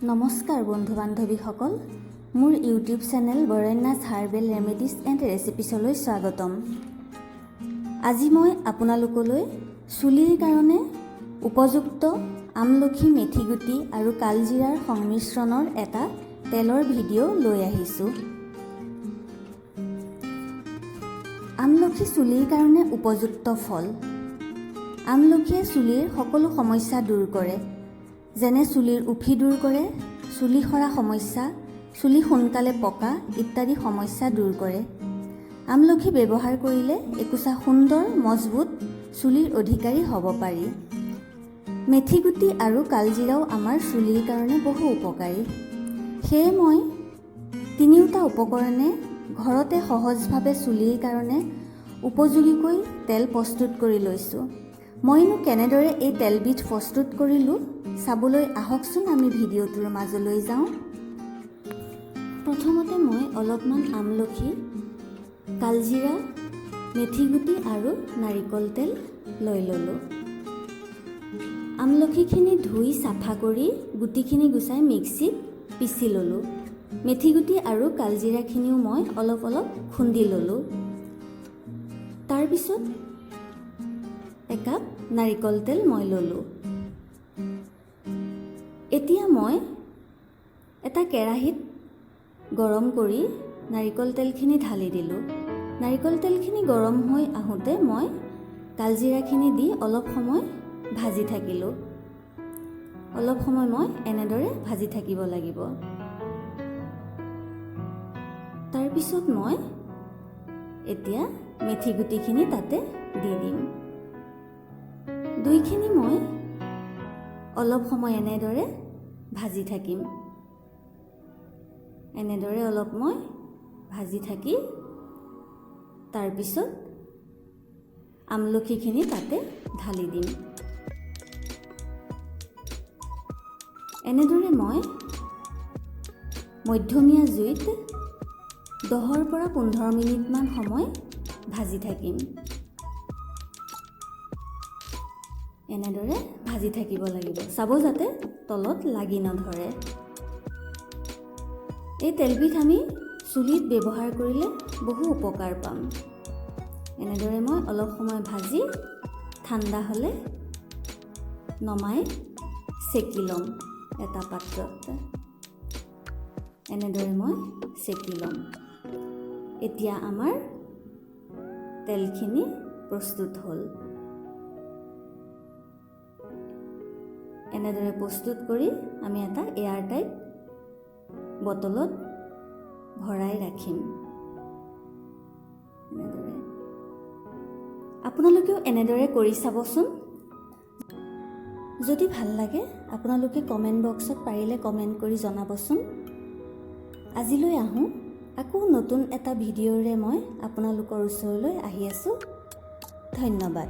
নমস্কাৰ বন্ধু বান্ধৱীসকল, মোৰ YouTube channel Baranyas herbal remedies and ৰেচিপিছলৈ স্বাগতম। আজি মই আপোনালোকলৈ চুলিৰ কাৰণে উপযুক্ত আমলখি, মেথিগুটি আৰু কালজিৰাৰ সংমিশ্ৰণৰ এটা তেলৰ ভিডিঅ' লৈ আহিছোঁ। আমলখি চুলিৰ কাৰণে উপযুক্ত ফল। আমলখিয়ে চুলিৰ সকলো সমস্যা দূৰ কৰে, যেনে চুলিৰ উফি দূৰ কৰে, চুলি সৰা সমস্যা, চুলি সোনকালে পকা ইত্যাদি সমস্যা দূৰ কৰে। আমলখি ব্যৱহাৰ কৰিলে একোছা সুন্দৰ মজবুত চুলিৰ অধিকাৰী হ'ব পাৰি। মেথিগুটি আৰু কালজিৰাও আমাৰ চুলিৰ কাৰণে বহু উপকাৰী। সেয়ে মই তিনিওটা উপকৰণে ঘৰতে সহজভাৱে চুলিৰ কাৰণে উপযোগীকৈ তেল প্ৰস্তুত কৰি লৈছোঁ। মইনো কেনেদৰে এই তেলবিধ প্ৰস্তুত কৰিলোঁ চাবলৈ আহকচোন আমি ভিডিঅ'টোৰ মাজলৈ যাওঁ। প্ৰথমতে মই অলপমান আমলখি, কালজিৰা, মেথিগুটি আৰু নাৰিকল তেল লৈ ল'লোঁ। আমলখিখিনি ধুই চাফা কৰি গুটিখিনি গুচাই মিক্সিত পিচি ল'লোঁ। মেথিগুটি আৰু কালজিৰাখিনিও মই অলপ অলপ খুন্দি ল'লোঁ। তাৰপিছত একাপ নাৰিকল তেল মই ল'লোঁ। এতিয়া মই এটা কেৰাহীত গৰম কৰি নাৰিকল তেলখিনি ঢালি দিলোঁ। নাৰিকল তেলখিনি গৰম হৈ আহোঁতে মই কালজিৰাখিনি দি অলপ সময় ভাজি থাকিলোঁ। অলপ সময় মই এনেদৰে ভাজি থাকিব লাগিব। তাৰপিছত মই এতিয়া মেথিগুটিখিনি তাতে দি দিম। দুইখিনি মই অলপ সময় এনেদৰে ভাজি থাকিম। এনেদৰে অলপ মই ভাজি থাকি তাৰপিছত আমলখিখিনি তাতে ঢালি দিম। এনেদৰে মই মধ্যমীয়া জুইত 10 পৰা 15 মিনিটমান সময় ভাজি থাকিম। এনেদৰে ভাজি থাকিব লাগিব, চাব যাতে তলত লাগি নধৰে। এই তেলবিধ আমি চুলিত ব্যৱহাৰ কৰিলে বহু উপকাৰ পাম। এনেদৰে মই অলপ সময় ভাজি ঠাণ্ডা হ'লে নমাই চেকি ল'ম এটা পাত্ৰত। এনেদৰে মই চেকি ল'ম। এতিয়া আমাৰ তেলখিনি প্ৰস্তুত হ'ল। এনেদৰে প্ৰস্তুত কৰি আমি এটা এয়াৰটাইট বটলত ভৰাই ৰাখিম। এনেদৰে আপোনালোকেও এনেদৰে কৰি চাবচোন। যদি ভাল লাগে আপোনালোকে কমেণ্ট বক্সত পাৰিলে কমেণ্ট কৰি জনাবচোন। আজিলৈ আহোঁ, আকৌ নতুন এটা ভিডিঅ'ৰে মই আপোনালোকৰ ওচৰলৈ আহি আছোঁ। ধন্যবাদ।